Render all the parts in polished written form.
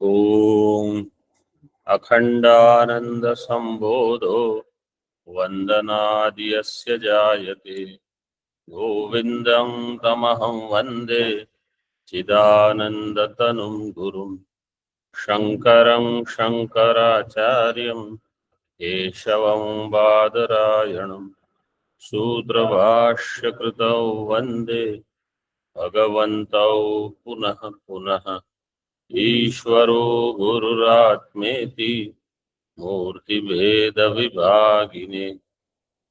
ओम अखंडानंद संबोधो वंदनादियस्य जायते गोविंदं तमहं वंदे चिदानंदतनुं गुरुं शंकरं शंकराचार्यं केशवं बादरायणं सूत्रभाष्यकृतौ वंदे भगवन्तौ पुनः पुनः ईश्वरो गुरुरात्मेति मूर्तिभेदविभागिने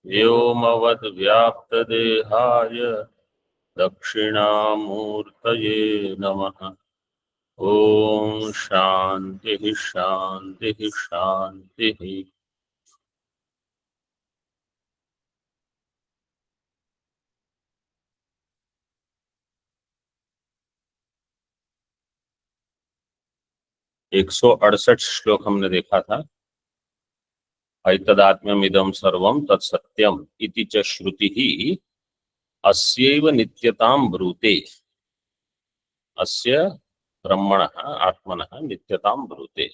व्योमवद्व्याप्तदेहाय दक्षिणामूर्तये नमः। ओम शांति शांति शांति। 168 श्लोक हमने देखा था। ऐतदात्म्यमिदं सर्वं तत्सत्यम इति च श्रुतिः अस्यैव नित्यतां ब्रूते। अस्य ब्रह्मणः आत्मनः नित्यतां ब्रूते।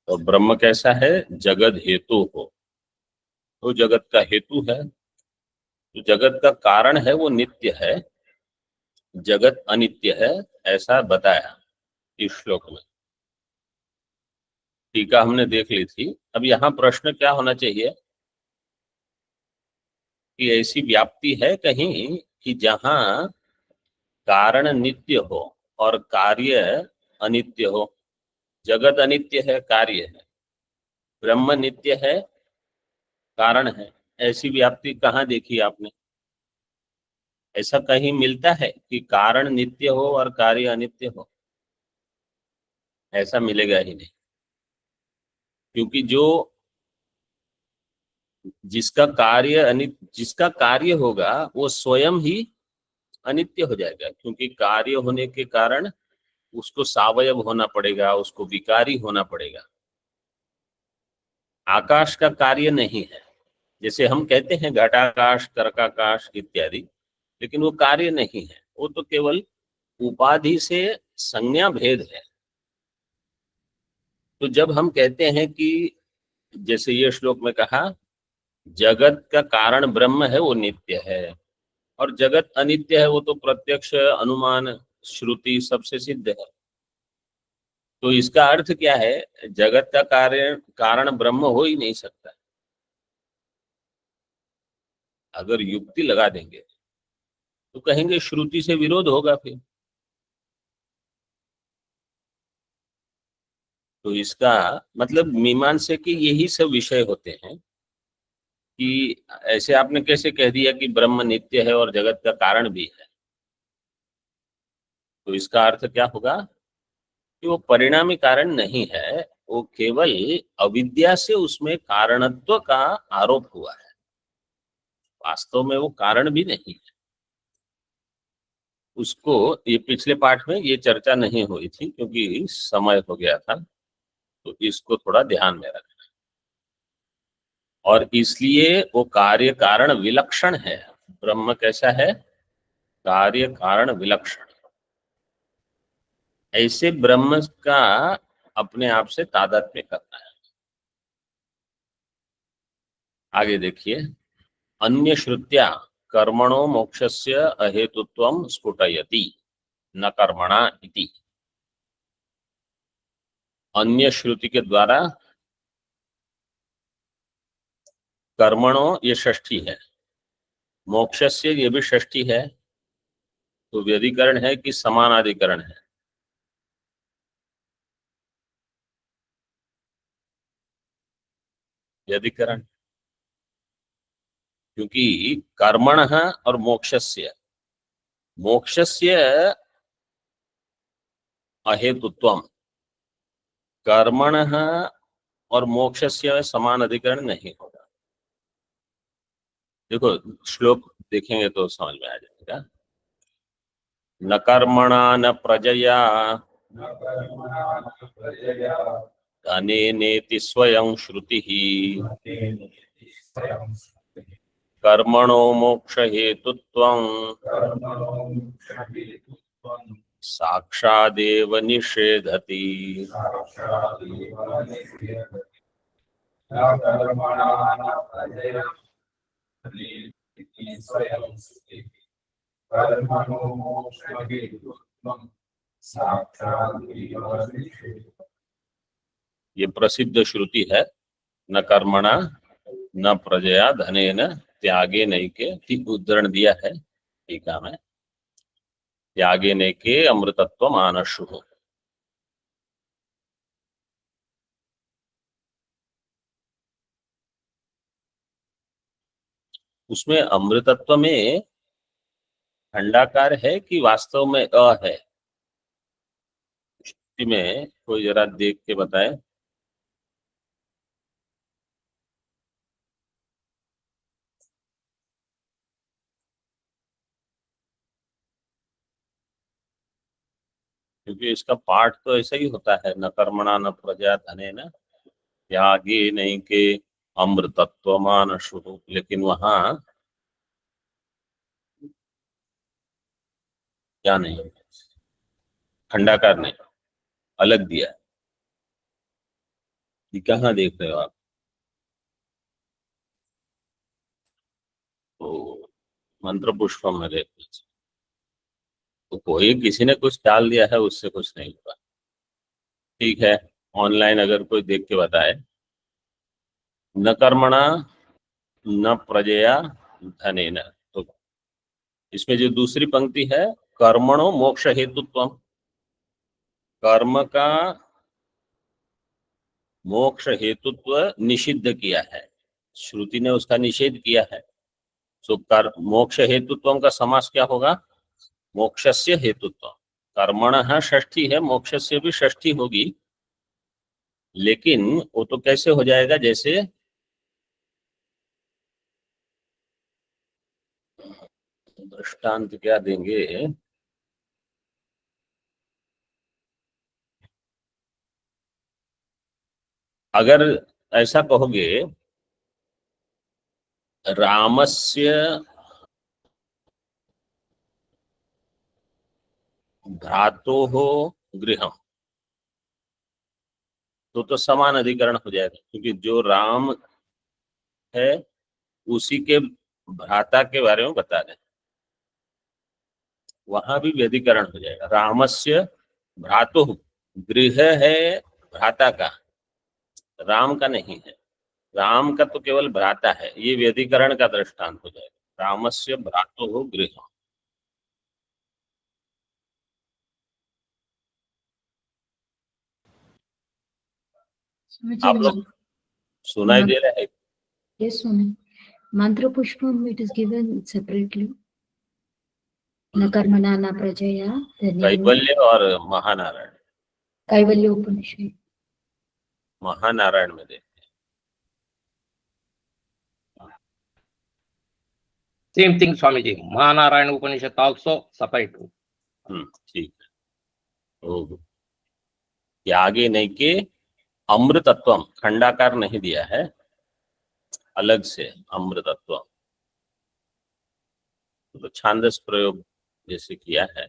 तो ब्रह्म कैसा है? जगत हेतु हो, तो जगत का हेतु है, तो जगत का कारण है, वो नित्य है, जगत अनित्य है, ऐसा बताया इस श्लोक में। टीका हमने देख ली थी। अब यहाँ प्रश्न क्या होना चाहिए कि ऐसी व्याप्ति है कहीं कि जहां कारण नित्य हो और कार्य अनित्य हो। जगत अनित्य है, कार्य है, ब्रह्म नित्य है, कारण है। ऐसी व्याप्ति कहाँ देखी आपने? ऐसा कहीं मिलता है कि कारण नित्य हो और कार्य अनित्य हो? ऐसा मिलेगा ही नहीं, क्योंकि जो जिसका कार्य होगा वो स्वयं ही अनित्य हो जाएगा, क्योंकि कार्य होने के कारण उसको सावयव होना पड़ेगा, उसको विकारी होना पड़ेगा। आकाश का कार्य नहीं है, जैसे हम कहते हैं घटाकाश, कर्काकाश इत्यादि, लेकिन वो कार्य नहीं है, वो तो केवल उपाधि से संज्ञा भेद है। तो जब हम कहते हैं कि जैसे ये श्लोक में कहा जगत का कारण ब्रह्म है, वो नित्य है, और जगत अनित्य है, वो तो प्रत्यक्ष अनुमान श्रुति सबसे सिद्ध है। तो इसका अर्थ क्या है? जगत का कार्य कारण ब्रह्म हो ही नहीं सकता। अगर युक्ति लगा देंगे तो कहेंगे श्रुति से विरोध होगा फिर। तो इसका मतलब मीमांसे के यही सब विषय होते हैं कि ऐसे आपने कैसे कह दिया कि ब्रह्म नित्य है और जगत का कारण भी है। तो इसका अर्थ क्या होगा कि वो परिणामी कारण नहीं है, वो केवल अविद्या से उसमें कारणत्व का आरोप हुआ है, वास्तव में वो कारण भी नहीं है। उसको ये पिछले पाठ में ये चर्चा नहीं हुई थी क्योंकि समय हो गया था, तो इसको थोड़ा ध्यान में रखना। और इसलिए वो कार्य कारण विलक्षण है। ब्रह्म कैसा है? कार्य कारण विलक्षण। ऐसे ब्रह्म का अपने आप से तादात्म्य करना है। आगे देखिए, अन्य श्रुत्या कर्मणो मोक्षस्य अहेतुत्वं स्फुटयति न कर्मणा इति। अन्य श्रुति के द्वारा कर्मणो ये षष्ठी है, मोक्षस्य ये भी षष्ठी है, तो व्यधिकरण है कि समानाधिकरण है? व्यधिकरण, क्योंकि कर्मणः और मोक्षस्य, मोक्षस्य अहेतुत्वम, कर्मणः और मोक्षस्य समान अधिकरण नहीं होगा। देखो श्लोक देखेंगे तो समझ में आ जाएगा। न कर्मणा न प्रजया धनेनेति स्वयं श्रुतिः कर्मणो मोक्ष हेतुत्वं साक्षादेव निषेधति। ये प्रसिद्ध श्रुति है, न कर्मणा न प्रजया धनेन त्यागे नैके, ठीक उद्धरण दिया है टीका में। त्यागे नैके अमृतत्व मानशु। उसमें अमृतत्व में खंडाकार है कि वास्तव में अ है? श्रुति में कोई जरा देख के बताए। क्योंकि इसका पाठ तो ऐसा ही होता है, न कर्मणा न प्रजा धनेन त्यागे नैके अमृतत्व मानशु, लेकिन वहां क्या नहीं, खंडाकार नहीं, अलग दिया है। ये कहाँ देख रहे हो आप? तो मंत्र पुष्पम में देख लीजिए। तो कोई किसी ने कुछ डाल दिया है, उससे कुछ नहीं हुआ। ठीक है, ऑनलाइन अगर कोई देख के बताए। न कर्मणा न प्रजया धनेन, तो इसमें जो दूसरी पंक्ति है, कर्मणो मोक्ष हेतुत्वम, कर्म का मोक्ष हेतुत्व निषिद्ध किया है, श्रुति ने उसका निषेध किया है। सो कर मोक्ष हेतुत्व का समास क्या होगा? मोक्षस्य हेतुत्व। कर्मणः षष्ठी है, मोक्षस्य भी षष्ठी होगी, लेकिन वो तो कैसे हो जाएगा, जैसे दृष्टांत क्या देंगे, अगर ऐसा कहोगे रामस्य भ्रातोः गृहम, तो समान अधिकरण हो जाएगा, क्योंकि जो राम है उसी के भ्राता के बारे में बता रहे, वहां भी व्यधिकरण हो जाएगा। रामस्य भ्रातुः, गृह है भ्राता का, राम का नहीं है। राम का तो केवल भ्राता है, ये व्यधिकरण का दृष्टांत हो जाएगा। रामस्य भ्रातुः गृह। आप लोग सुनाई दे रहा है? Yes, Swami. Mantra Pushpam, it is given separately. न कर्मणा न प्रजया कैवल्य और महानारायण, कैवल्य उपनिषद। महानारायण में देखते Same thing, Swamiji. Mahanarayana Upanishad also separate. हैं। ठीक है। ओह, त्यागे नहीं के अमृतत्वम, खंडाकार नहीं दिया है, अलग से अमृतत्व, तो छांदस प्रयोग जैसे किया है।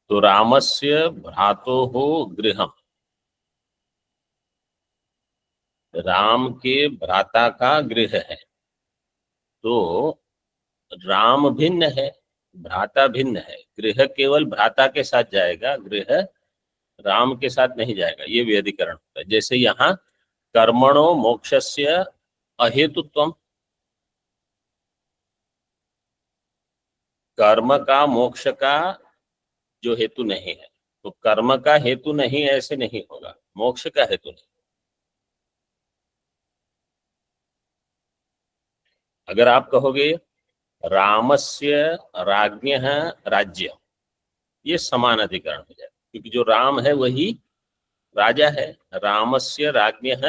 तो रामस्य भ्रातोः गृहम, राम के भ्राता का गृह है, तो राम भिन्न है, भ्राता भिन्न है, गृह केवल भ्राता के साथ जाएगा, गृह राम के साथ नहीं जाएगा, ये व्यधिकरण होता है। जैसे यहाँ कर्मणो मोक्षस्य अहेतुत्वम, कर्म का मोक्ष का जो हेतु नहीं है, तो कर्म का हेतु नहीं ऐसे नहीं होगा, मोक्ष का हेतु नहीं। अगर आप कहोगे रामस्य राज्ञः राज्य, ये समान अधिकरण हो जाए, क्योंकि जो राम है वही राजा है। रामस्य राज्ञः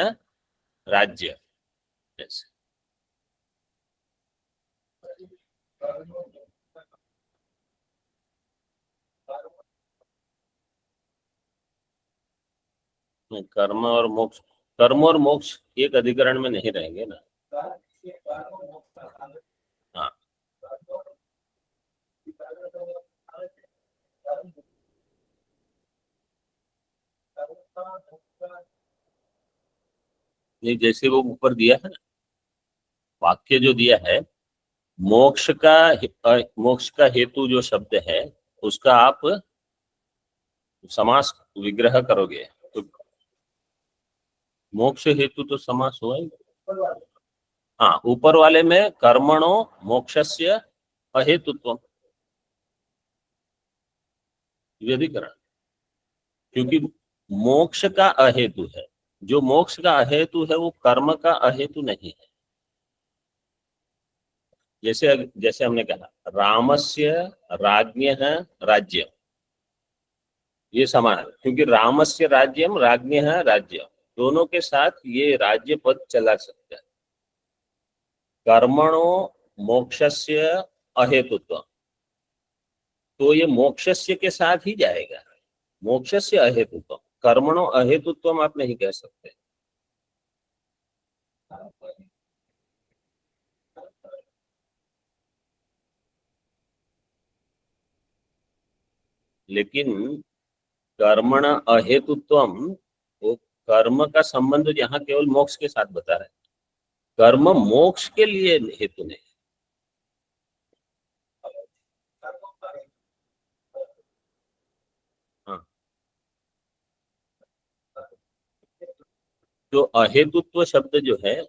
राज्य, जैसे कर्म और मोक्ष, कर्म और मोक्ष एक अधिकरण में नहीं रहेंगे ना। हाँ, नहीं, जैसे वो ऊपर दिया है ना, वाक्य जो दिया है, मोक्ष का हेतु जो शब्द है उसका आप समास विग्रह करोगे तो मोक्ष हेतु तो समास हुआ ही। हाँ, ऊपर वाले में कर्मणो मोक्षस्य अहेतुत्व व्यधिकरण, क्योंकि मोक्ष का अहेतु है। जो मोक्ष का अहेतु है वो कर्म का अहेतु नहीं है। जैसे जैसे हमने कहा रामस्य राज्ञः राज्य, ये समान है, क्योंकि रामस्य राज्यम राज्ञः राज्य, दोनों के साथ ये राज्य पद चला सकता है। कर्मणो मोक्षस्य अहेतुत्व, तो ये मोक्षस्य के साथ ही जाएगा। मोक्षस्य अहेतुत्व, कर्मणो अहेतुत्व आप नहीं कह सकते। लेकिन कर्मण अहेतुत्वम, वो कर्म का संबंध यहाँ केवल मोक्ष के साथ बता रहे हैं, कर्म मोक्ष के लिए हेतु नहीं। हाँ, जो अहेतुत्व शब्द जो है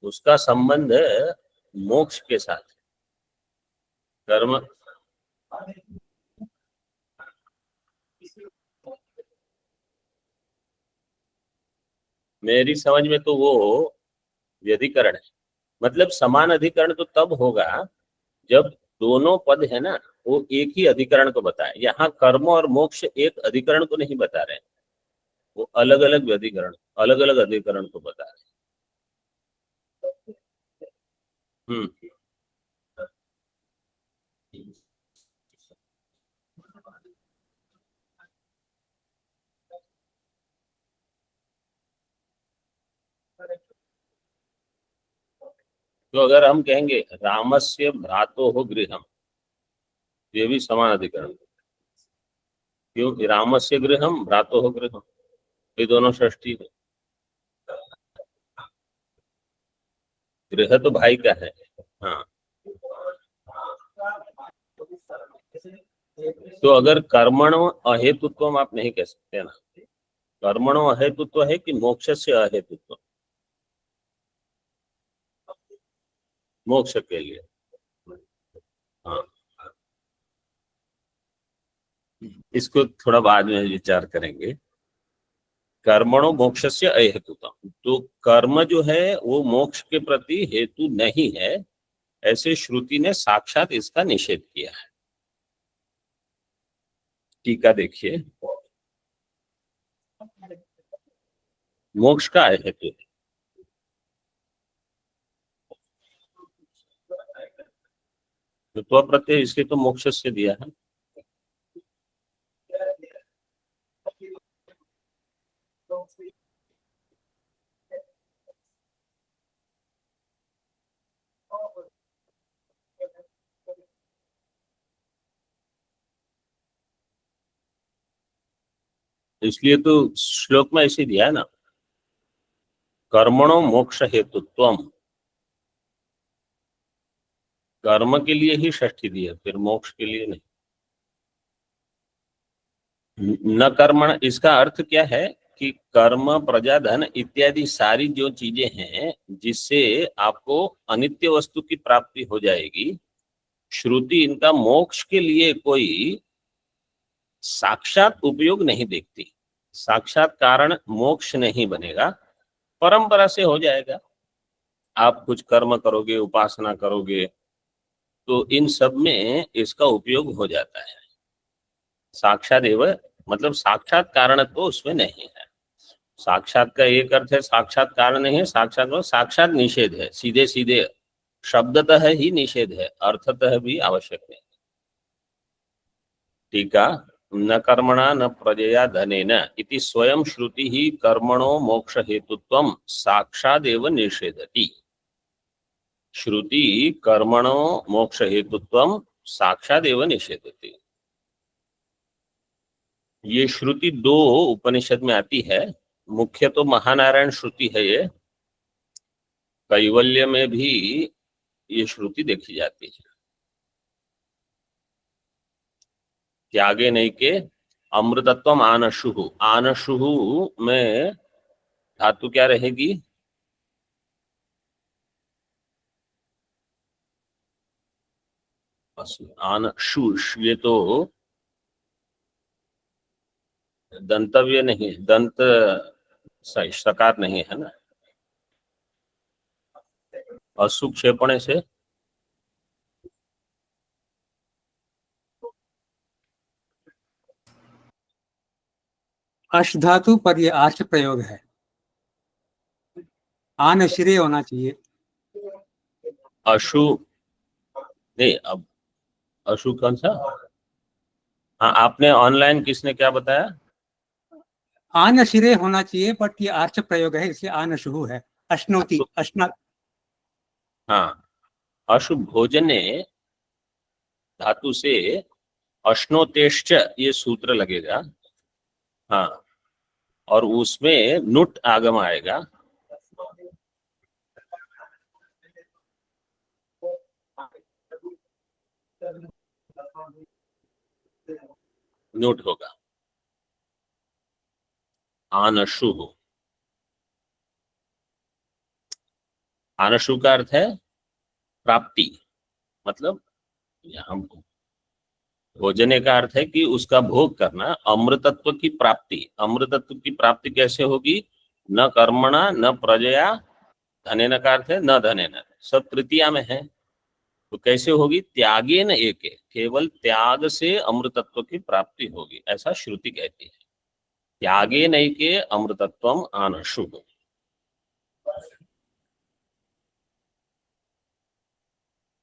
उसका संबंध मोक्ष के साथ, कर्म। मेरी समझ में तो वो व्यधिकरण है, मतलब समान अधिकरण तो तब होगा जब दोनों पद है ना वो एक ही अधिकरण को बताए। यहाँ कर्म और मोक्ष एक अधिकरण को नहीं बता रहे हैं, वो अलग अलग व्यधिकरण, अलग अलग अधिकरण को बता रहे हैं। तो अगर हम कहेंगे रामस्य भ्रातो हो गृहम, ये भी समान अधिकरण, क्योंकि रामस्य गृहम भ्रातो हो गृहम, ये दोनों षष्ठी है। गृह तो भाई का है। हाँ, तो अगर कर्मणो अहेतुत्व आप नहीं कह सकते ना, कर्मणो अहेतुत्व है कि मोक्ष से अहेतुत्व, मोक्ष के लिए। हाँ, इसको थोड़ा बाद में विचार करेंगे। कर्मणो मोक्ष से अहेतुत्व, तो कर्म जो है वो मोक्ष के प्रति हेतु नहीं है, ऐसे श्रुति ने साक्षात इसका निषेध किया है। टीका देखिए, मोक्ष का हेतु है। तो प्रत्यय इसके तो मोक्ष से दिया है। इसलिए तो श्लोक में ऐसे दिया है ना, कर्मणो मोक्ष हेतुत्वम, कर्म के लिए ही षष्ठी दी है, फिर मोक्ष के लिए नहीं। न कर्मण, इसका अर्थ क्या है कि कर्म प्रजा धन इत्यादि सारी जो चीजें हैं जिससे आपको अनित्य वस्तु की प्राप्ति हो जाएगी, श्रुति इनका मोक्ष के लिए कोई साक्षात उपयोग नहीं देखती। साक्षात कारण मोक्ष नहीं बनेगा, परंपरा से हो जाएगा। आप कुछ कर्म करोगे, उपासना करोगे, तो इन सब में इसका उपयोग हो जाता है। साक्षात एवं मतलब साक्षात कारण तो उसमें नहीं है। साक्षात का एक अर्थ है साक्षात कारण नहीं है, साक्षात में साक्षात निषेध है, सीधे सीधे शब्दतः ही निषेध है, अर्थतः भी आवश्यक नहीं। टीका, न कर्मणा न प्रजया धनेन इति स्वयं श्रुति ही कर्मणो मोक्ष हेतुत्वं साक्षादेव निषेधति। श्रुति कर्मणो मोक्ष हेतुत्वं साक्षादेव निषेधति। ये श्रुति दो उपनिषद में आती है। मुख्य तो महानारायण श्रुति है, ये कैवल्य में भी ये श्रुति देखी जाती है। त्यागे नहीं के अमृतत्वम आनशुहु, आनशुहु में धातु क्या रहेगी? आनशु, ये तो दंतव्य नहीं, दंत सकार नहीं है ना, असुक्षेपण से अश धातु पर ये आर्ष प्रयोग है, आन श्रेय होना चाहिए। अशु नहीं, अब अशु कौन सा? हाँ, आपने ऑनलाइन किसने क्या बताया? आन श्रेय होना चाहिए, बट ये आर्ष प्रयोग है इसलिए आन शुहु है। अश्नोति, अश्ना। हाँ, अशु भोजने धातु से अश्नोतेश्च ये सूत्र लगेगा। हाँ, और उसमें नुट आगम आएगा। नुट होगा आनशु। आनशु का अर्थ है प्राप्ति, मतलब हम भोजने का अर्थ है कि उसका भोग करना, अमृतत्व की प्राप्ति। अमृतत्व की प्राप्ति कैसे होगी? न कर्मणा न प्रजया, धनेन का अर्थ है न धनेन, सब तृतीया में है। तो कैसे होगी? त्यागेन एके, केवल त्याग से अमृतत्व की प्राप्ति होगी, ऐसा श्रुति कहती है। त्यागेन एके अमृतत्वम आनशु।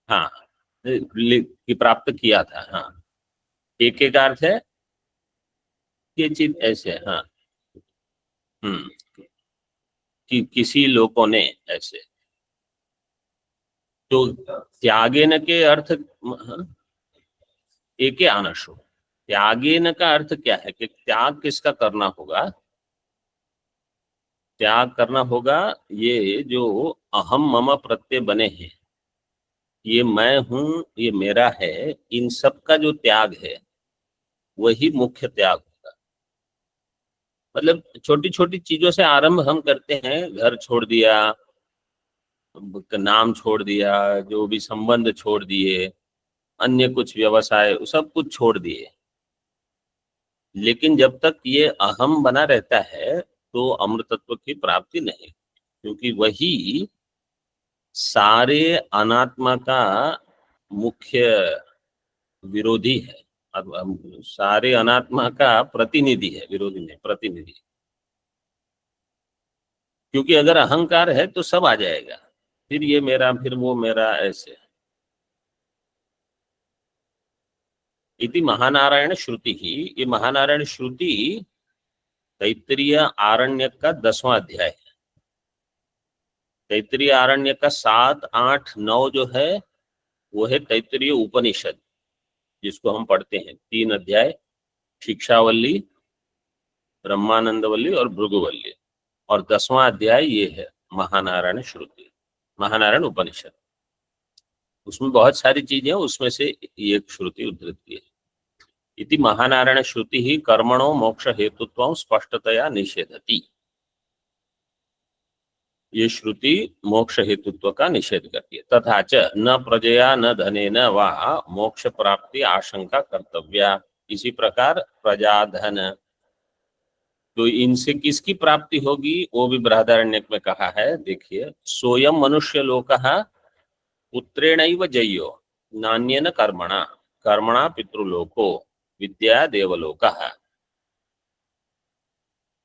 हाँ, कि प्राप्त किया था। हाँ, एक एक अर्थ है ये चीज ऐसे। हाँ, कि किसी लोगों ने ऐसे। तो त्यागेन के अर्थ, एक आनशु। त्यागेन का अर्थ क्या है कि त्याग किसका करना होगा? त्याग करना होगा ये जो अहम मम प्रत्यय बने हैं, ये मैं हूं, ये मेरा है, इन सब का जो त्याग है वही मुख्य त्याग होगा। मतलब छोटी छोटी चीजों से आरंभ हम करते हैं, घर छोड़ दिया, नाम छोड़ दिया, जो भी संबंध छोड़ दिए, अन्य कुछ व्यवसाय, सब कुछ छोड़ दिए। लेकिन जब तक ये अहम बना रहता है तो अमृतत्व की प्राप्ति नहीं, क्योंकि वही सारे अनात्मा का मुख्य विरोधी है। अब सारे अनात्मा का प्रतिनिधि है, विरोधी नहीं, प्रतिनिधि। क्योंकि अगर अहंकार है तो सब आ जाएगा, फिर ये मेरा, फिर वो मेरा, ऐसे। इति महानारायण श्रुति ही, ये महानारायण श्रुति तैत्तिरीय आरण्यक का 10वां अध्याय है। तैत्तिरीय आरण्यक का 7, 8, 9 जो है वो है तैत्तिरीय उपनिषद, जिसको हम पढ़ते हैं 3 अध्याय, शिक्षावल्ली, ब्रह्मानंदवल्ली और भृगुवल्ली। और 10वां अध्याय ये है महानारायण श्रुति, महानारायण उपनिषद। उसमें बहुत सारी चीजें, उसमें से एक श्रुति उद्धृत की है। इति महानारायण श्रुति ही कर्मणो मोक्ष हेतुत्वं स्पष्टतया निषेधति। ये श्रुति मोक्ष हेतुत्व का निषेध करती है। तथा च न प्रजया न धनेन वा मोक्ष प्राप्ति आशंका कर्तव्या। इसी प्रकार प्रजा, धन, तो इनसे किसकी प्राप्ति होगी वो भी बृहदारण्यक में कहा है। देखिए, सोयम मनुष्य लोकः पुत्रेणैव जय्यो नान्येन कर्मणा, कर्मणा पितृलोको विद्या देवलोकः।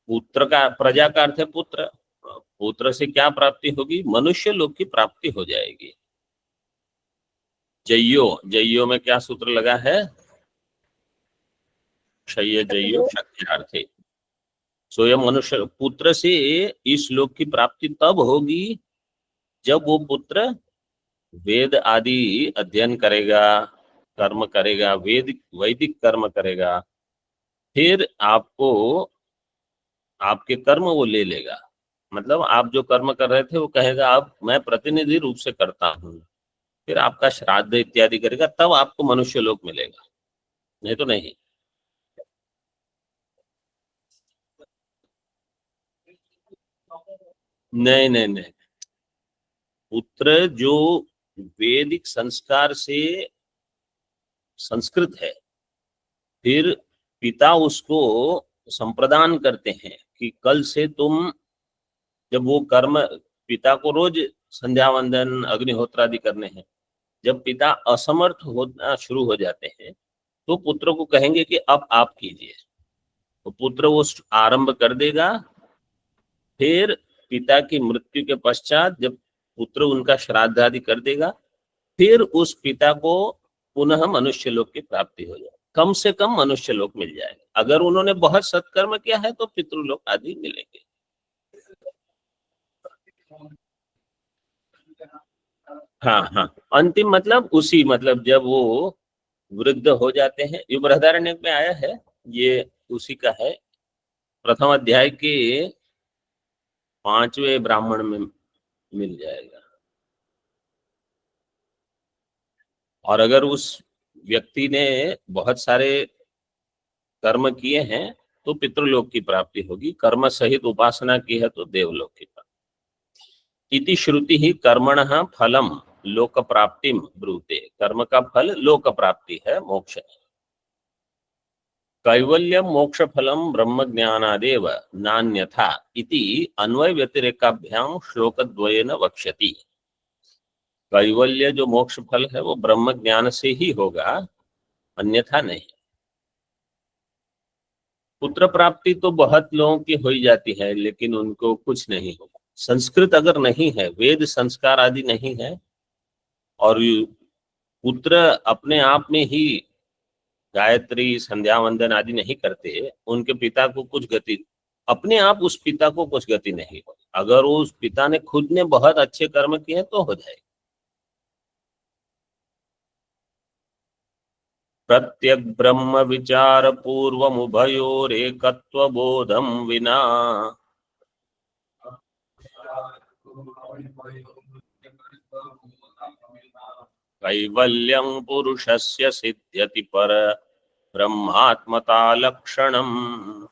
पुत्र का, प्रजा का अर्थ है पुत्र, पुत्र से क्या प्राप्ति होगी? मनुष्य लोक की प्राप्ति हो जाएगी। जय्यो, जय्यो में क्या सूत्र लगा है? क्षय जय्यो शक्यार्थे। स्वयं मनुष्य, पुत्र से इस लोक की प्राप्ति तब होगी जब वो पुत्र वेद आदि अध्ययन करेगा, कर्म करेगा, वैदिक कर्म करेगा, फिर आपको आपके कर्म वो ले लेगा। मतलब आप जो कर्म कर रहे थे वो कहेगा अब मैं प्रतिनिधि रूप से करता हूँ, फिर आपका श्राद्ध इत्यादि करेगा, तब आपको मनुष्य लोक मिलेगा, नहीं तो नहीं। नहीं नहीं नहीं, पुत्र जो वैदिक संस्कार से संस्कृत है, फिर पिता उसको संप्रदान करते हैं कि कल से तुम, जब वो कर्म, पिता को रोज संध्या वंदन अग्निहोत्र आदि करने हैं, जब पिता असमर्थ होना शुरू हो जाते हैं तो पुत्र को कहेंगे कि अब आप कीजिए, तो पुत्र वो आरंभ कर देगा। फिर पिता की मृत्यु के पश्चात जब पुत्र उनका श्राद्ध आदि कर देगा, फिर उस पिता को पुनः मनुष्य लोक की प्राप्ति हो जाए, कम से कम मनुष्य लोक मिल जाएगा। अगर उन्होंने बहुत सत्कर्म किया है तो पितृलोक आदि मिलेंगे। हाँ हाँ, अंतिम मतलब उसी, मतलब जब वो वृद्ध हो जाते हैं, ये बृहदारण्यक में आया है, ये उसी का है, प्रथम अध्याय के 5वें ब्राह्मण में मिल जाएगा। और अगर उस व्यक्ति ने बहुत सारे कर्म किए हैं तो पितृलोक की प्राप्ति होगी, कर्म सहित उपासना की है तो देवलोक की प्राप्ति। इति श्रुति ही कर्मणः फलम लोक प्राप्तिम ब्रूते, कर्म का फल लोक प्राप्ति है, मोक्ष है। कैवल्यम मोक्ष फलम ब्रह्म ज्ञानादेव नान्यथा इति अन्वय व्यतिरेकाभ्याम श्लोकद्वयेन वक्ष्यति। कैवल्य जो मोक्ष फल है वो ब्रह्म ज्ञान से ही होगा, अन्यथा नहीं। पुत्र प्राप्ति तो बहुत लोगों की हो ही जाती है, लेकिन उनको कुछ नहीं होगा। संस्कृत अगर नहीं है, वेद संस्कार आदि नहीं है, और पुत्र अपने आप में ही गायत्री संध्या वंदन आदि नहीं करते, उनके पिता को कुछ गति, अपने आप उस पिता को कुछ गति नहीं हो। अगर उस पिता ने खुद ने बहुत अच्छे कर्म किए हैं तो हो जाएगा। प्रत्यक ब्रह्म विचार पूर्वमुभयोरेकत्व बोधम विना कैवल्यं पुरुषस्य सिद्ध्यति पर ब्रह्मात्मता लक्षणम्।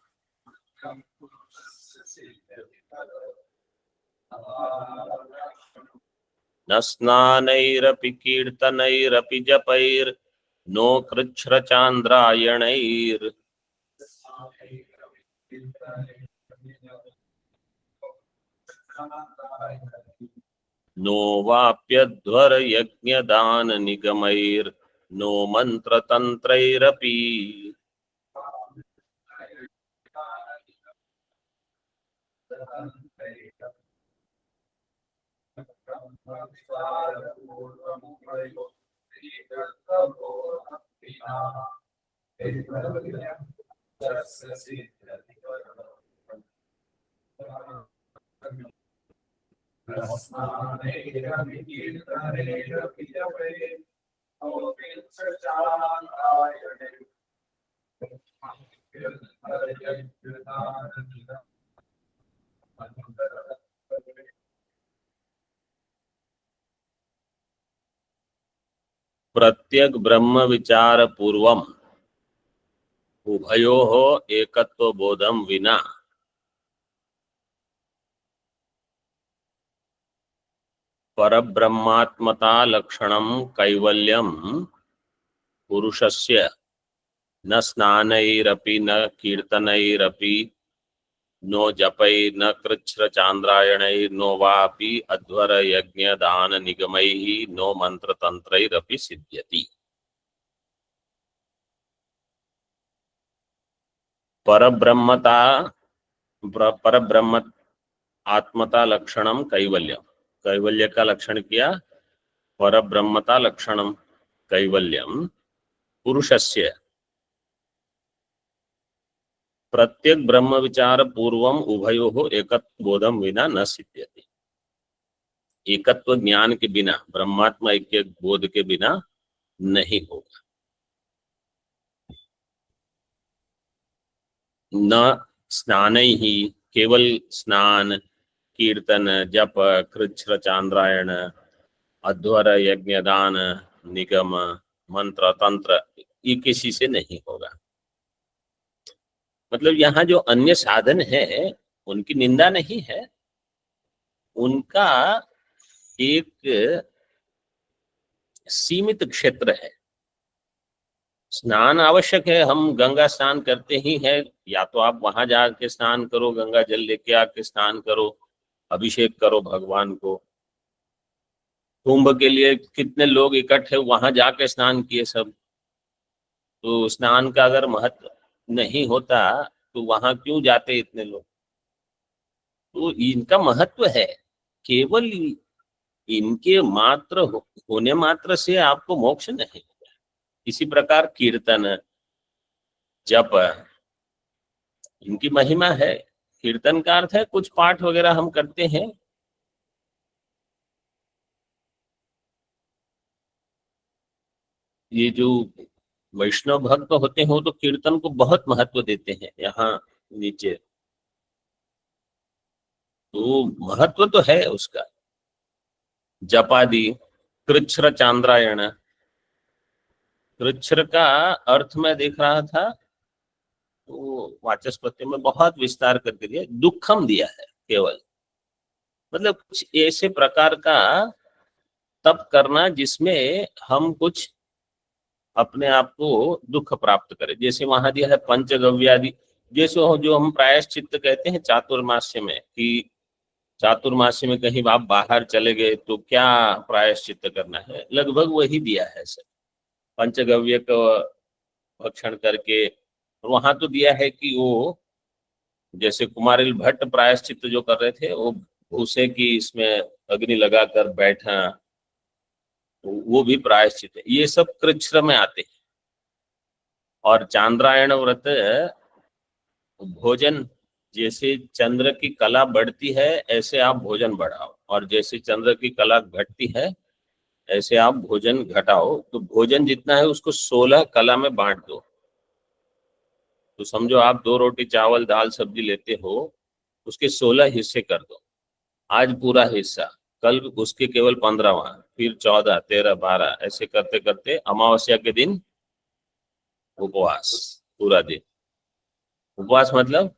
न स्नानैरपि कीर्तनैरपि जपैर् नो कृच्छ्रचान्द्रायणैर् नो वाप्यध्वर यज्ञदान निगमैर् नो मंत्रतंत्रैरपि। प्रत्यक ब्रह्म विचार पूर्वम उभयोः एकत्व बोधम विना परब्रह्मात्मता लक्षणं कैवल्यं पुरुषस्य न स्नानैरपि न कीर्तनैरपि नो जपैर् न कृच्छ्रचान्द्रायणैर् नो वापि अध्वर यज्ञ दान निगमैः नो मंत्रतंत्रैरपि सिद्ध्यति। परब्रह्मता परब्रह्म आत्मता लक्षणम कैवल्यम, कैवल्य का लक्षण किया। परब्रह्मता लक्षणम कैवल्यम पुरुषस्य प्रत्येक ब्रह्म विचार पूर्वम उभयोः एकत्व बोधम विना न सिद्ध्यति। एकत्व ज्ञान के बिना, ब्रह्मात्मा ऐक्य बोध के बिना नहीं होगा। न स्नान ही, केवल स्नान, कीर्तन, जप, कृच्छ्र, चांद्रायण, अध्वर, यज्ञदान, निगम, मंत्र, तंत्र, ये किसी से नहीं होगा। मतलब यहाँ जो अन्य साधन है उनकी निंदा नहीं है, उनका एक सीमित क्षेत्र है। स्नान आवश्यक है, हम गंगा स्नान करते ही हैं, या तो आप वहां जाके स्नान करो, गंगा जल लेके आके स्नान करो, अभिषेक करो भगवान को। कुंभ के लिए कितने लोग इकट्ठे वहां जाके स्नान किए सब। तो स्नान का अगर महत्व नहीं होता तो वहां क्यों जाते इतने लोग। तो इनका महत्व है, केवल इनके मात्र होने मात्र से आपको मोक्ष नहीं। इसी प्रकार कीर्तन, जप, इनकी महिमा है। कीर्तन का अर्थ है कुछ पाठ वगैरह हम करते हैं, ये जो वैष्णव भक्त होते हैं वो तो कीर्तन को बहुत महत्व देते हैं। यहाँ नीचे तो महत्व तो है उसका। जपादि, कृच्छ्र, चांद्रायण, कृच्छ्र का अर्थ मैं देख रहा था तो वाचस्पति में बहुत विस्तार करके दिया, दुखम दिया है केवल। मतलब कुछ ऐसे प्रकार का तप करना जिसमें हम कुछ अपने आप को दुख प्राप्त करें। जैसे वहां दिया है पंचगव्यादि, जैसे जो हम प्रायश्चित्त कहते हैं चातुर्मास्य में, कि चातुर्मास्य में कहीं आप बाहर चले गए तो क्या प्रायश्चित्त करना है, लगभग वही दिया है सर। पंचगव्य को भक्षण करके, वहां तो दिया है कि वो जैसे कुमारिल भट्ट प्रायश्चित्त जो कर रहे थे, वो भूसे की इसमें अग्नि लगाकर बैठा, तो वो भी प्रायश्चित है। ये सब कृच्छ्र में आते हैं। और चांद्रायण व्रत भोजन, जैसे चंद्र की कला बढ़ती है ऐसे आप भोजन बढ़ाओ, और जैसे चंद्र की कला घटती है ऐसे आप भोजन घटाओ। तो भोजन जितना है उसको 16 कला में बांट दो। तो समझो आप 2 रोटी चावल दाल सब्जी लेते हो, उसके 16 हिस्से कर दो। आज पूरा हिस्सा, कल उसके केवल 15वां, फिर 14, 13, 12, ऐसे करते करते अमावस्या के दिन उपवास, पूरा दिन उपवास। मतलब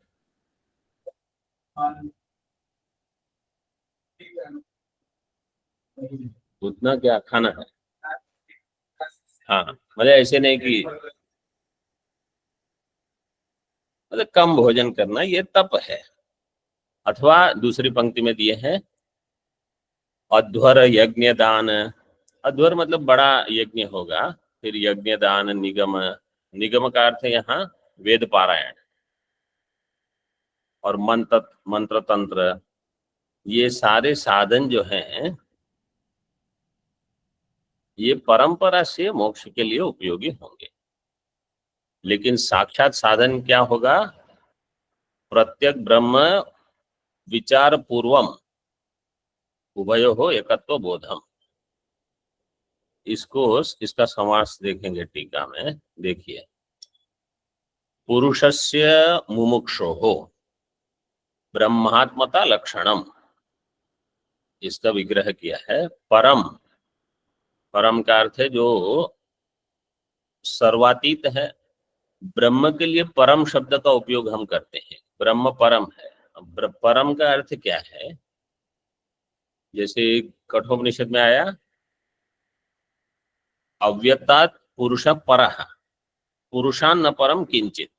उतना क्या खाना है, हाँ, मतलब ऐसे नहीं कि मतलब कम भोजन करना, ये तप है। अथवा दूसरी पंक्ति में दिए हैं अध्वर, यज्ञ, दान। अध्वर मतलब बड़ा यज्ञ होगा, फिर यज्ञ, दान, निगम। निगम का अर्थ है यहाँ वेद पारायण, और मंत्र तंत्र, ये सारे साधन जो हैं ये परंपरा से मोक्ष के लिए उपयोगी होंगे। लेकिन साक्षात साधन क्या होगा, प्रत्यक ब्रह्म विचार पूर्वम उभयो हो एकत्व बोधम। इसका समास देखेंगे टीका में। देखिए, पुरुषस्य मुमुक्षोः ब्रह्मात्मता लक्षणम, इसका विग्रह किया है। परम, परम का अर्थ है जो सर्वातीत है। ब्रह्म के लिए परम शब्द का उपयोग हम करते हैं, ब्रह्म परम है। परम का अर्थ क्या है, जैसे कठोपनिषद में आया अव्यक्तात् पुरुष परः, पुरुषान न परम किंचित।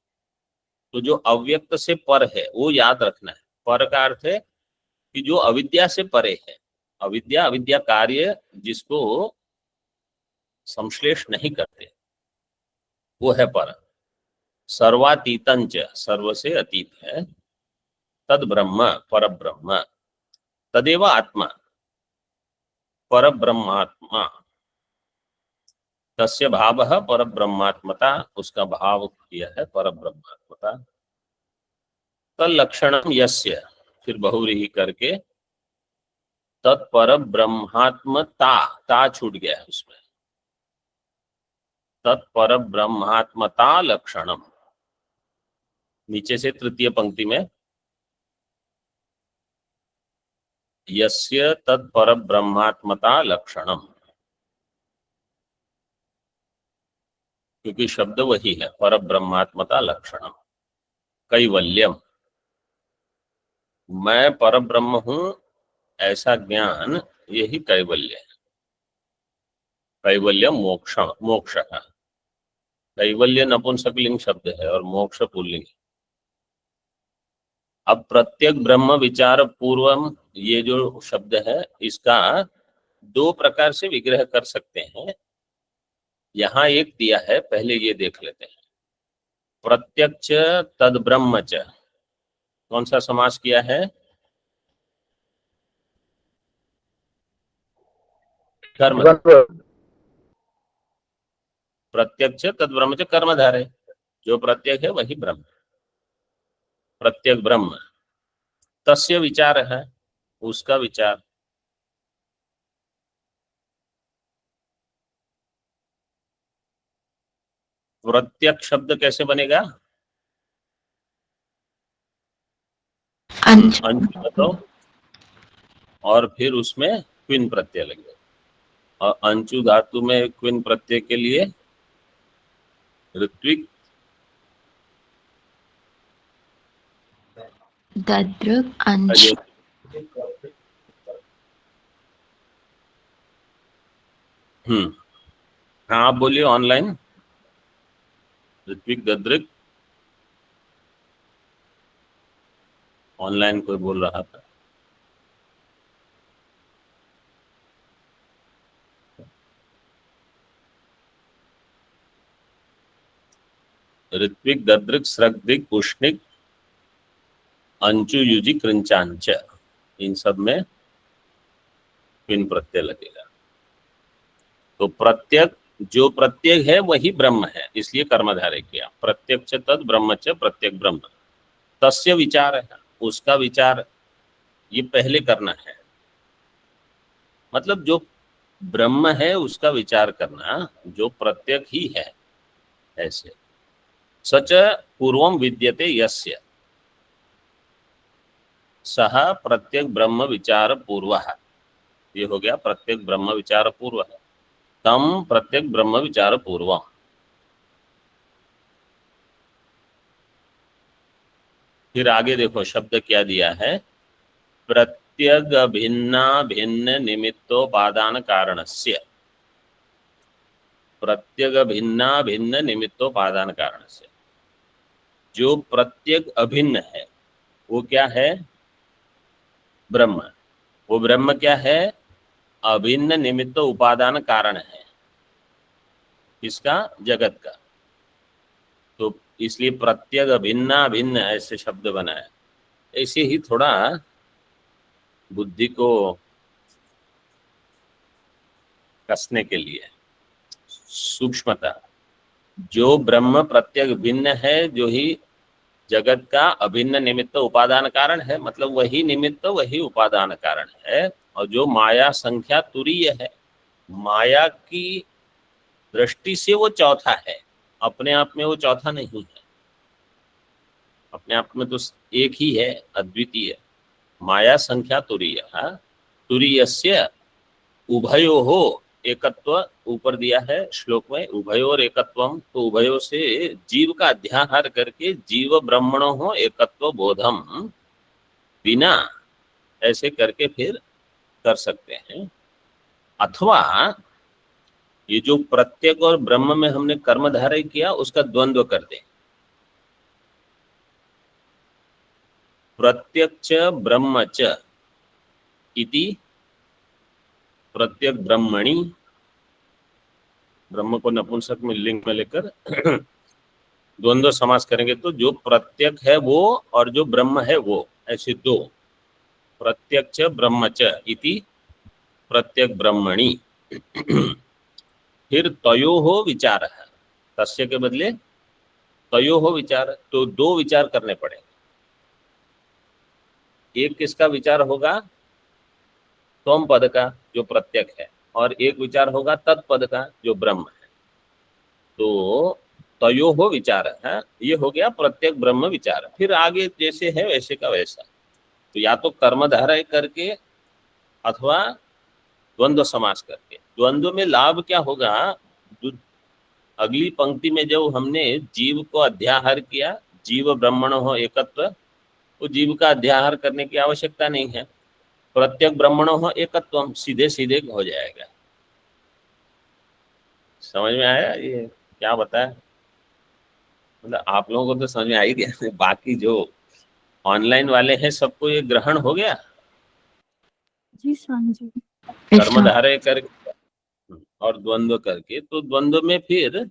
तो जो अव्यक्त से पर है वो याद रखना है। पर का अर्थ है कि जो अविद्या से परे है, अविद्या, अविद्या कार्य जिसको संश्लेष नहीं करते, वो है पर। सर्वातीतंच, सर्व से अतीत है। तद ब्रह्म, पर ब्रह्म। तदेव आत्मा, पर ब्रह्मात्मा। तस्य भावः पर ब्रह्मात्मता, उसका भाव किया है पर ब्रह्मात्मता। तल्लक्षणम यस्य, फिर बहुव्रीहि करके तत्पर ब्रह्मात्मता, ता छूट गया है उसमें, तत्पर ब्रह्मात्मता लक्षणम। नीचे से तृतीय पंक्ति में, यस्य तत्पर ब्रह्मात्मता लक्षणम, क्योंकि शब्द वही है, पर ब्रह्मात्मता लक्षणम। कैवल्यम, मैं पर ब्रह्म हूं ऐसा ज्ञान, यही कैवल्य है। कैवल्य मोक्ष, मोक्ष है। कैवल्य नपुंसकलिंग शब्द है और मोक्ष पुल्लिंग। अब प्रत्येक ब्रह्म विचार पूर्वम, ये जो शब्द है इसका दो प्रकार से विग्रह कर सकते हैं। यहां एक दिया है, पहले ये देख लेते हैं। प्रत्यक्ष तद ब्रह्म च, कौन सा समास किया है? कर्म। प्रत्यक्ष तद ब्रह्म च कर्मधारय, जो प्रत्यक्ष है वही ब्रह्म। प्रत्येक ब्रह्म, तस्य विचार है, उसका विचार। प्रत्यक्ष शब्द कैसे बनेगा? अंश अंश बताओ, और फिर उसमें क्विन प्रत्यय लगेगा। और अंशु धातु में क्विन प्रत्यय के लिए ऋत्विक ददृक अंश। हाँ आप बोलिए ऑनलाइन। ऋत्विक ददृक, ऑनलाइन कोई बोल रहा था। ऋत्विक ददृक स्रग्दिक उष्णिक अंचु युजि कृंचांच, इन सब में क्विन प्रत्यय लगेगा। तो प्रत्यक, जो प्रत्यय है वही ब्रह्म है, इसलिए कर्मधारय किया। प्रत्यक्ष तद ब्रह्म च प्रत्यक ब्रह्म, तस्य विचार है, उसका विचार ये पहले करना है। मतलब जो ब्रह्म है उसका विचार करना, जो प्रत्यक ही है ऐसे। सच पूर्वम विद्यते यस्य, सह प्रत्यक ब्रह्म विचार पूर्व, ये हो गया प्रत्यक ब्रह्म विचार पूर्व। तम प्रत्यक ब्रह्म विचार पूर्व। फिर आगे देखो शब्द क्या दिया है, प्रत्यग भिन्ना भिन्न निमित्तोपादान कारणस्य। प्रत्यग भिन्ना भिन्न निमित्तोपादान कारणस्य, जो प्रत्येक अभिन्न है वो क्या है? ब्रह्म। वो ब्रह्म क्या है? अभिन्न निमित्त उपादान कारण है, किसका? जगत का। तो इसलिए प्रत्येक भिन्ना भिन्न ऐसे शब्द बनाया। ऐसे ही थोड़ा बुद्धि को कसने के लिए सूक्ष्मता, जो ब्रह्म प्रत्येक भिन्न है, जो ही जगत का अभिन्न निमित्त उपादान कारण है, मतलब वही निमित्त वही उपादान कारण है। और जो माया संख्या तुरीय है, माया की दृष्टि से वो चौथा है, अपने आप में वो चौथा नहीं है। अपने आप में तो एक ही है, अद्वितीय। माया संख्या तुरीय, तुरीयस्य उभयोः एकत्व, ऊपर दिया है श्लोक में, उभयोर एकत्वम। तो उभयों से जीव का अध्याहार करके जीव ब्रह्मणो हो एकत्व बोधम, बिना ऐसे करके फिर कर सकते हैं। अथवा ये जो प्रत्येक और ब्रह्म में हमने कर्मधारय किया, उसका द्वंद्व कर दें। प्रत्यक्ष ब्रह्म च इति प्रत्येक ब्रह्मणि, ब्रह्म को नपुंसक में लिंग में लेकर द्वंद्व समास करेंगे तो जो प्रत्यक है वो और जो ब्रह्म है वो, ऐसे दो। प्रत्यक्ष ब्रह्म च इति प्रत्यक ब्रह्मणि। फिर तयोः विचार, तस्य के बदले तयोः विचार, तो दो विचार करने पड़ेंगे। एक किसका विचार होगा? त्वम पद का, जो प्रत्यक है, और एक विचार होगा तत्पद का, जो ब्रह्म है। तो तयो हो विचार है, ये हो गया प्रत्येक ब्रह्म विचार। फिर आगे जैसे है वैसे का वैसा, तो या तो कर्मधारय करके अथवा द्वंद्व समास करके। द्वंद्व में लाभ क्या होगा, अगली पंक्ति में जब हमने जीव को अध्याहार किया, जीव ब्रह्मण हो एकत्व, तो जीव का अध्याहार करने की आवश्यकता नहीं है। प्रत्येक ब्रह्मण हो एकत्व, सीधे सीधे हो जाएगा। समझ में आया ये क्या बताया? मतलब आप लोगों को तो समझ में आ ही गया, बाकी जो ऑनलाइन वाले हैं सबको ये ग्रहण हो गया। जी स्वामी जी। कर्मधारय करके और द्वंद्व करके, तो द्वंद्व में फिर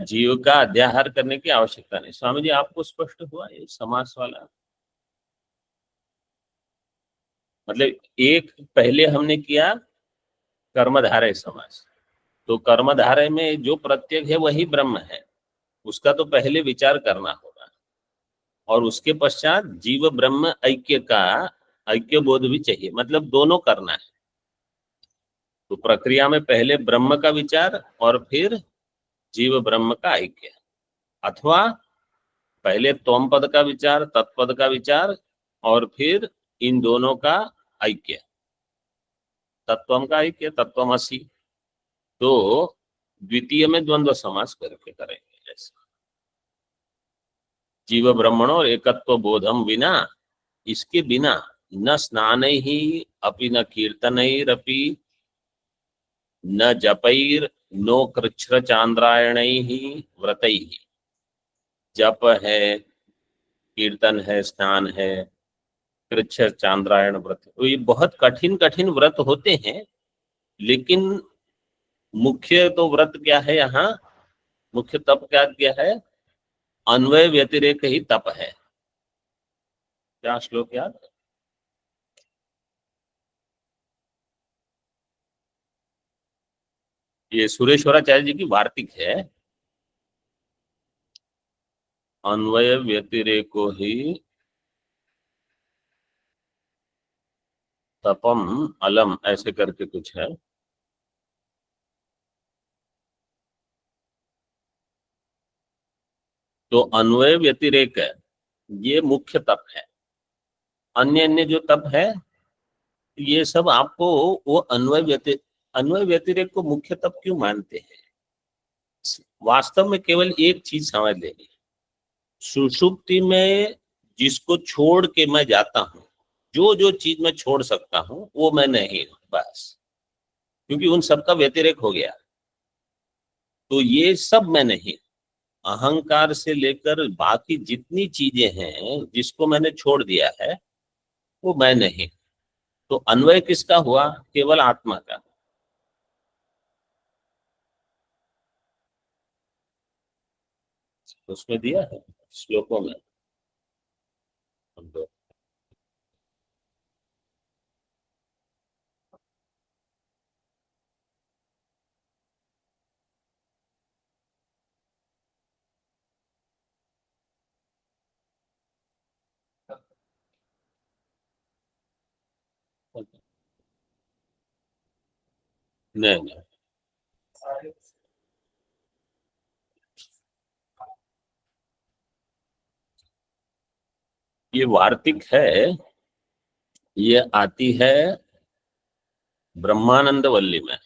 जीव का अध्याहार करने की आवश्यकता नहीं। स्वामी जी आपको स्पष्ट हुआ ये समास वाला? मतलब एक पहले हमने किया कर्मधारय समास, तो कर्मधारय में जो प्रत्यय है वही ब्रह्म है, उसका तो पहले विचार करना होगा, और उसके पश्चात जीव ब्रह्म ऐक्य का ऐक्य बोध भी चाहिए, मतलब दोनों करना है। तो प्रक्रिया में पहले ब्रह्म का विचार और फिर जीव ब्रह्म का ऐक्य, अथवा पहले त्वम पद का विचार, तत्पद का विचार, और फिर इन दोनों का ऐक्य, तत्वम का ऐक्य, तत्वमसि। तो द्वितीय में द्वंद्व समास करके करेंगे। जैसे जीव ब्रह्मणो एकत्व बोधम विना, इसके बिना न स्नान ही अपि न कीर्तनैरपि न जपैर नो कृच्छ्र चांद्रायण ही व्रतै। जप है, कीर्तन है, स्नान है, कृच्छ्र चांद्रायण व्रत, तो ये बहुत कठिन कठिन व्रत होते हैं। लेकिन मुख्य तो व्रत क्या है यहाँ, मुख्य तप क्या है, अन्वय व्यतिरेक ही तप है। क्या श्लोक याद? ये सुरेश्वराचार्य जी की वार्तिक है। अन्वय व्यतिरेको ही तपम अलम, ऐसे करके कुछ है। तो अन्वय व्यतिरेक है, ये मुख्य तप है। अन्य अन्य जो तप है ये सब आपको वो अन्वय व्यतिरेक को मुख्य तप क्यों मानते हैं? वास्तव में केवल एक चीज समझ लेनी, सुषुप्ति में जिसको छोड़ के मैं जाता हूँ, जो जो चीज मैं छोड़ सकता हूँ वो मैं नहीं हूँ, बस। क्योंकि उन सबका व्यतिरेक हो गया, तो ये सब मैं नहीं। अहंकार से लेकर बाकी जितनी चीजें हैं जिसको मैंने छोड़ दिया है वो मैं नहीं। तो अन्वय किसका हुआ? केवल आत्मा का। उसमें दिया है श्लोकों में हम लोग। नहीं नहीं, ये वार्तिक है, ये आती है ब्रह्मानंद वल्ली में।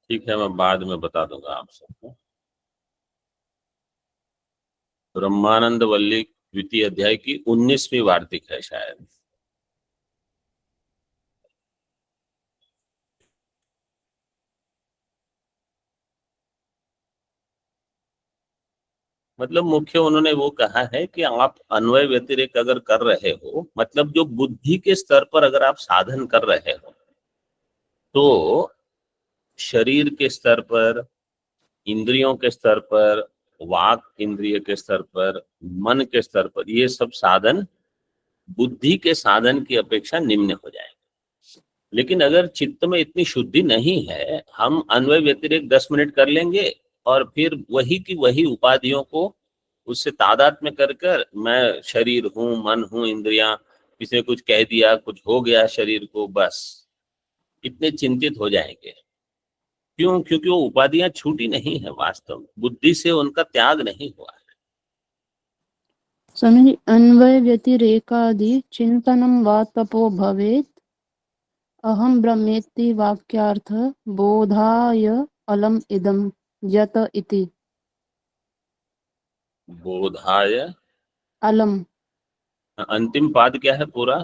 ठीक है, मैं बाद में बता दूंगा आप सबको। ब्रह्मानंद वल्ली द्वितीय अध्याय की 19वीं वार्तिक है शायद। मतलब मुख्य उन्होंने वो कहा है कि आप अन्वय व्यतिरेक अगर कर रहे हो, मतलब जो बुद्धि के स्तर पर अगर आप साधन कर रहे हो, तो शरीर के स्तर पर, इंद्रियों के स्तर पर, वाक इंद्रिय के स्तर पर, मन के स्तर पर, ये सब साधन बुद्धि के साधन की अपेक्षा निम्न हो जाएंगे। लेकिन अगर चित्त में इतनी शुद्धि नहीं है, हम अन्वय व्यतिरेक 10 मिनट कर लेंगे और फिर वही की वही उपाधियों को उससे तादात्म्य कर कर, मैं शरीर हूँ, मन हूँ, इंद्रियां, किसी ने कुछ कह दिया, कुछ हो गया शरीर को, बस इतने चिंतित हो जाएंगे। क्यों? क्योंकि वो उपाधियां छूटी नहीं है, वास्तव में बुद्धि से उनका त्याग नहीं हुआ है। स्वामी जी, अन्वय व्यतिरेकादि चिंतनम वा तपो भवेत् अहम ब्रह्मेति वाक्यार्थ बोधाय अलम इदम यत इति। बोधाय, अलम अंतिम पाद क्या है पूरा?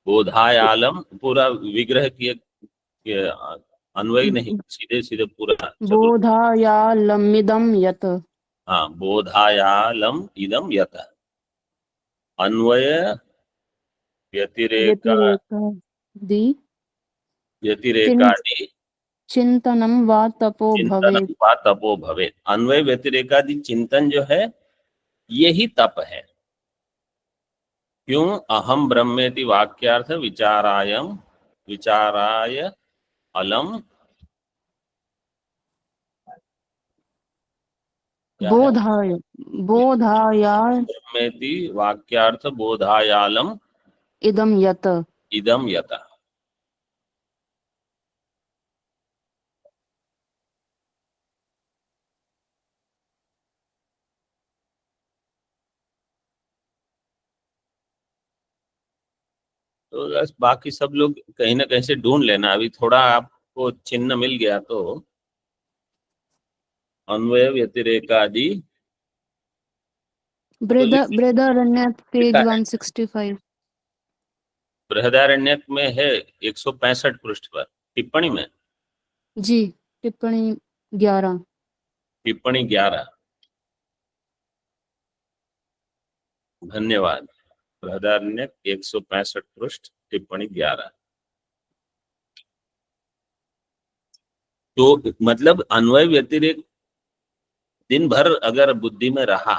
बोधाय आलम, पूरा विग्रह किए अन्वय नहीं, सीधे सीधे पूरा चलो। बोधायालमिदम यत। हाँ, बोधायालम इदम यत, अन्वय व्यतिरेका, व्यतिरेकादि चिं, व्यतिरेकादि चिंतनम वा तपो चिंतन भवेत्। वा तपो भवेत्। अन्वय व्यतिरेकादि चिंतन जो है यही तप है। क्यों? अहम ब्रह्मेति वाक्यार्थ विचारायम, विचाराय अलम, क्या है? बोधाय बोधाया ब्रह्मेति वाक्यार्थ बोधायालम इदम यत। इदम यत। तो बस बाकी सब लोग कहीं ना कहीं से ढूंढ लेना, अभी थोड़ा आपको चिन्ह मिल गया तो। अन्वय व्यतिरेकादि तो बृहदारण्य लिखा पेज है, 165। बृहदारण्यक में है 165 पृष्ठ पर, टिप्पणी में, जी, टिप्पणी 11। टिप्पणी 11। धन्यवाद। बृहदारण्यक 165 पृष्ठ, टिप्पणी 11। तो मतलब अन्वय व्यतिरेक दिन भर अगर बुद्धि में रहा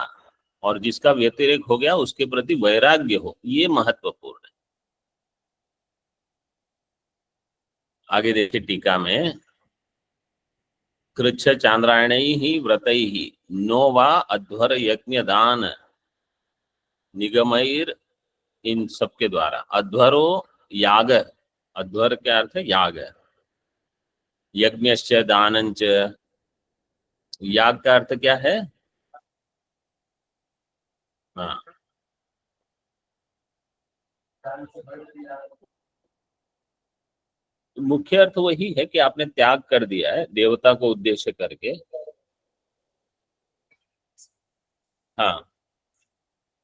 और जिसका व्यतिरेक हो गया उसके प्रति वैराग्य हो, ये महत्वपूर्ण है। आगे देखिए टीका में, कृच्छ चांद्रायणी ही व्रतई ही नो वा अध्वर यज्ञ दान निगमैर, इन सबके द्वारा। अध्वरो याग, अध्वर के अर्थ है याग, यज्ञश्च दानंच, याग का अर्थ क्या है? हाँ, मुख्य अर्थ वही है कि आपने त्याग कर दिया है देवता को उद्देश्य करके। हाँ,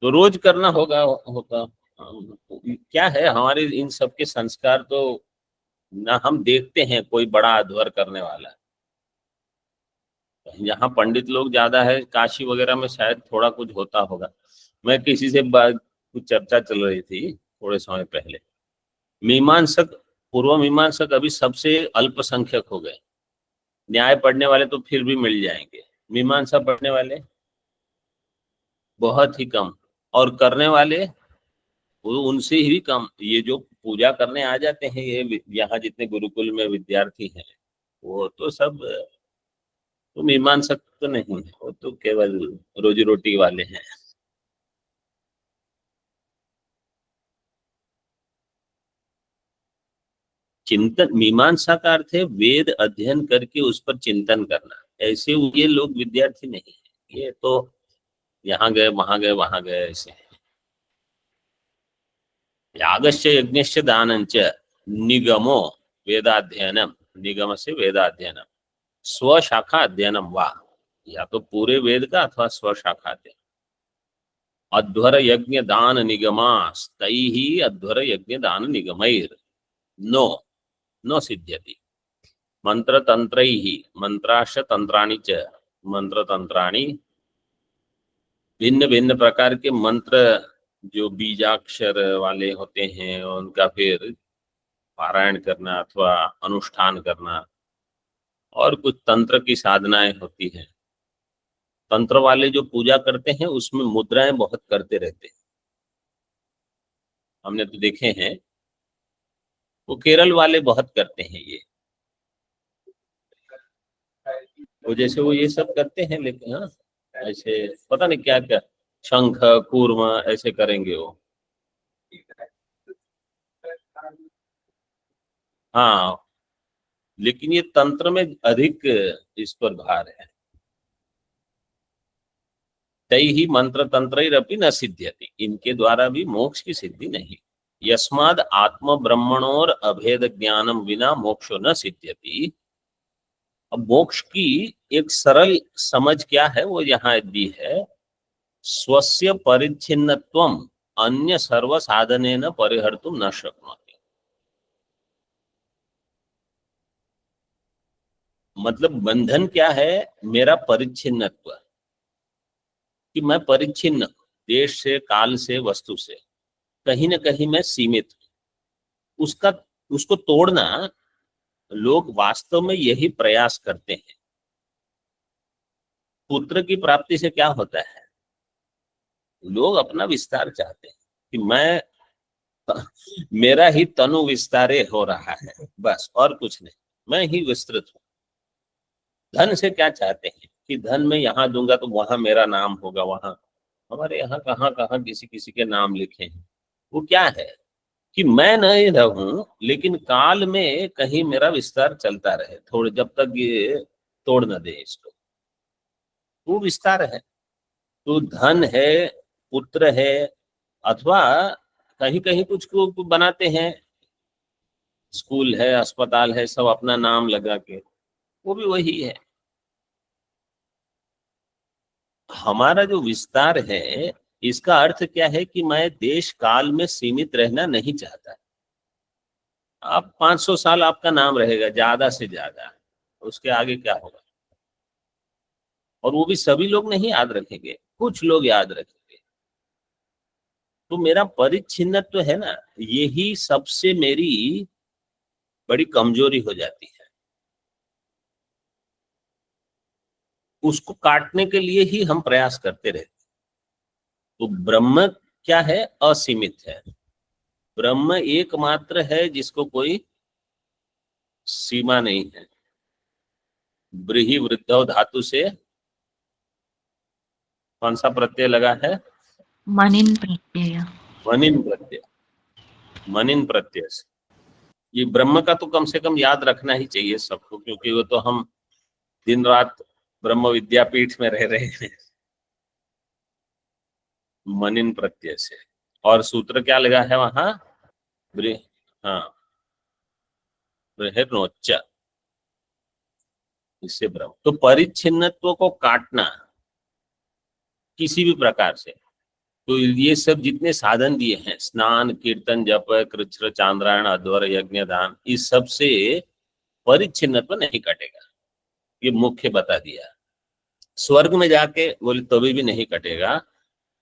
तो रोज करना होगा होगा। क्या है, हमारे इन सबके संस्कार तो ना हम देखते हैं कोई बड़ा अध्वर करने वाला। यहाँ पंडित लोग ज्यादा है, काशी वगैरह में शायद थोड़ा कुछ होता होगा। मैं किसी से कुछ चर्चा चल रही थी थोड़े समय पहले, मीमांसक, पूर्व मीमांसक अभी सबसे अल्पसंख्यक हो गए। न्याय पढ़ने वाले तो फिर भी मिल जाएंगे, मीमांसा पढ़ने वाले बहुत ही कम, और करने वाले वो उनसे ही कम। ये जो पूजा करने आ जाते हैं, ये यहाँ जितने गुरुकुल में विद्यार्थी हैं वो तो सब तो मीमांसक तो नहीं है, वो तो केवल रोजी रोटी वाले हैं। चिंतन, मीमांसा का अर्थ है वेद अध्ययन करके उस पर चिंतन करना। ऐसे ये लोग विद्यार्थी नहीं है, ये तो यहाँ गए वहां गए वहां गए ऐसे। यागश्च यज्ञश्च दानंच निगमो वेदाध्ययनम, निगम से वेदाध्ययनम, स्वशाखा अध्ययनम वा, या तो पूरे वेद का अथवा स्वशाखा अध्ययन। अध्वर यज्ञ दान निगमास्तैहि अध्वर यज्ञ दान निगमैर नो न सिद्ध्यति। मंत्र तंत्रैहि मंत्राश तंत्राणि च, मंत्र तंत्राणि, भिन्न भिन्न प्रकार के मंत्र जो बीजाक्षर वाले होते हैं उनका फिर पारायण करना अथवा अनुष्ठान करना, और कुछ तंत्र की साधनाएं होती हैं। तंत्र वाले जो पूजा करते हैं उसमें मुद्राएं बहुत करते रहते हैं, हमने तो देखे हैं। वो केरल वाले बहुत करते हैं ये, वो जैसे वो ये सब करते हैं, लेकिन हाँ ऐसे पता नहीं क्या क्या, शंख कूर्म ऐसे करेंगे वो। हाँ, लेकिन ये तंत्र में अधिक इस पर भार है। तैहि मंत्र तंत्रैरपि न सिद्ध्यति, इनके द्वारा भी मोक्ष की सिद्धि नहीं। यस्माद आत्म ब्रह्मणोर अभेद ज्ञानम विना मोक्षो न सिद्ध्यति। अब मोक्ष की एक सरल समझ क्या है वो यहाँ दी है। स्वस्य परिच्छिन्नत्वम अन्य सर्व साधनेन परिहर्तुम न शक्नोति। मतलब बंधन क्या है? मेरा परिच्छिन्नत्व, कि मैं परिच्छिन्न, देश से, काल से, वस्तु से, कहीं ना कहीं मैं सीमित हूं। उसको तोड़ना लोग वास्तव में यही प्रयास करते हैं। पुत्र की प्राप्ति से क्या होता है? लोग अपना विस्तार चाहते हैं कि मेरा ही तनु विस्तारे हो रहा है, बस और कुछ नहीं, मैं ही विस्तृत हूं। धन से क्या चाहते हैं कि धन में यहां दूंगा तो वहां मेरा नाम होगा, वहां हमारे यहाँ कहाँ कहाँ किसी किसी के नाम लिखे हैं। वो क्या है कि मैं नहीं रहूं लेकिन काल में कहीं मेरा विस्तार चलता रहे, थोड़े जब तक ये तोड़ न दे इसको। वो विस्तार है। तो धन है, पुत्र है, अथवा कहीं कहीं कुछ को बनाते हैं, स्कूल है, अस्पताल है, सब अपना नाम लगा के, वो भी वही है। हमारा जो विस्तार है इसका अर्थ क्या है कि मैं देश काल में सीमित रहना नहीं चाहता। आप 500 साल आपका नाम रहेगा ज्यादा से ज्यादा, उसके आगे क्या होगा? और वो भी सभी लोग नहीं याद रखेंगे, कुछ लोग याद रखेंगे। तो मेरा परिच्छिन्नत्व तो है ना, यही सबसे मेरी बड़ी कमजोरी हो जाती है। उसको काटने के लिए ही हम प्रयास करते रहते। तो ब्रह्म क्या है? असीमित है। ब्रह्म एकमात्र है जिसको कोई सीमा नहीं है। ब्रीहि वृद्धौ धातु से कौन सा प्रत्यय लगा है? मनिन प्रत्यय। मनिन प्रत्यय। मनिन प्रत्यय से ये ब्रह्म का तो कम से कम याद रखना ही चाहिए सबको, क्योंकि वो तो हम दिन रात ब्रह्म विद्यापीठ में रह रहे हैं। मनिन प्रत्यय से। और सूत्र क्या लगा है वहां? हाँ, बृहन्नोच्च, इससे ब्रह्म। तो परिच्छिन्नत्व को काटना किसी भी प्रकार से, तो ये सब जितने साधन दिए हैं, स्नान, कीर्तन, जप, कृच्छ्र, चांद्रायण, अध्वर, यज्ञ, दान, इस सब से परिच्छिन्नत्व नहीं कटेगा। ये मुख्य बता दिया। स्वर्ग में जाके बोले तभी भी नहीं कटेगा,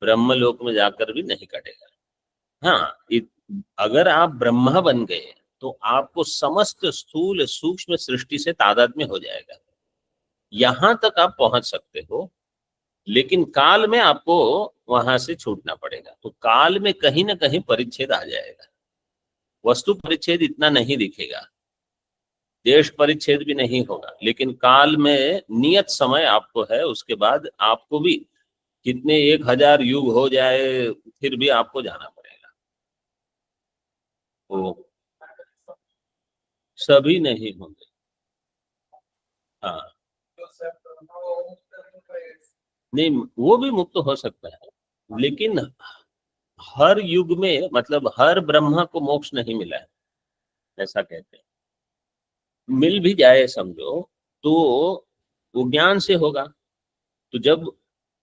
ब्रह्मलोक में जाकर भी नहीं कटेगा। हाँ, अगर आप ब्रह्मा बन गए तो आपको समस्त स्थूल सूक्ष्म सृष्टि से तादात्म्य हो जाएगा। यहां तक आप पहुंच सकते हो, लेकिन काल में आपको वहां से छूटना पड़ेगा। तो काल में कहीं ना कहीं परिच्छेद आ जाएगा। वस्तु परिच्छेद इतना नहीं दिखेगा, देश परिच्छेद भी नहीं होगा, लेकिन काल में नियत समय आपको है। उसके बाद आपको भी कितने 1000 युग हो जाए फिर भी आपको जाना पड़ेगा। तो सभी नहीं होंगे। हाँ, नहीं, वो भी मुक्त हो सकता है, लेकिन हर युग में, मतलब हर ब्रह्मा को मोक्ष नहीं मिला है, ऐसा कहते हैं। मिल भी जाए समझो तो वो ज्ञान से होगा। तो जब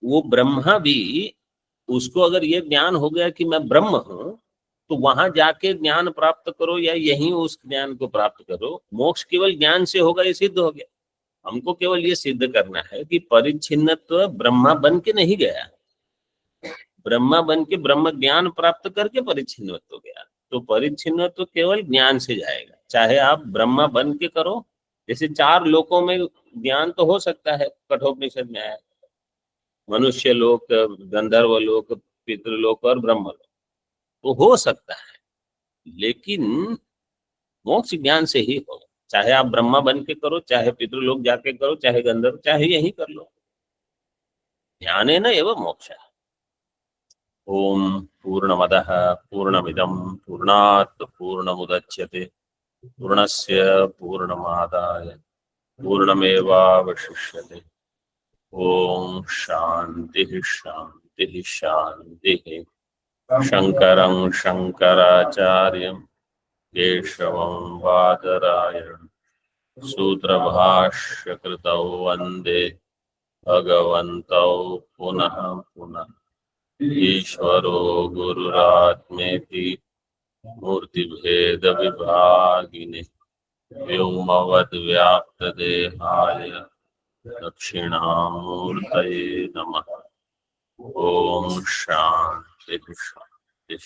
वो ब्रह्मा भी, उसको अगर ये ज्ञान हो गया कि मैं ब्रह्म हूं, तो वहां जाके ज्ञान प्राप्त करो या यहीं उस ज्ञान को प्राप्त करो, मोक्ष केवल ज्ञान से होगा, ये सिद्ध हो गया। हमको केवल ये सिद्ध करना है कि परिच्छिन्नत्व ब्रह्मा बन के नहीं गया, ब्रह्मा बन के ब्रह्म ज्ञान प्राप्त करके परिच्छिन्नत्व गया। तो परिच्छिन्नत्व केवल ज्ञान से जाएगा, चाहे आप ब्रह्मा बन के करो। जैसे 4 लोकों में ज्ञान तो हो सकता है, कठोपनिषद में आया, मनुष्य लोक, गंधर्व लोक, पितृलोक और ब्रह्मलोक, तो हो सकता है, लेकिन मोक्ष ज्ञान से ही होगा। चाहे आप ब्रह्मा बन के करो, चाहे पितृलोक जाके करो, चाहे गंधर्व, चाहे यही कर लो, ज्ञानेन एव मोक्षः। ओम पूर्णमदः पूर्णमिदं पूर्णात् पूर्णमुदच्यते पूर्णस्य पूर्णमादाय पूर्णमेवावशिष्यते। ओम शांति शांति शांति। शंकरं शंकराचार्यं केशवं बादरायणं सूत्रभाष्यकृतौ वन्दे भगवन्तौ पुनः पुनः। ईश्वरो गुरुरात्मेति मूर्तिभेदविभागिने व्योमवद्व्याप्तदेहाय दक्षिणामूर्तये नमः। ओम शांति शांति।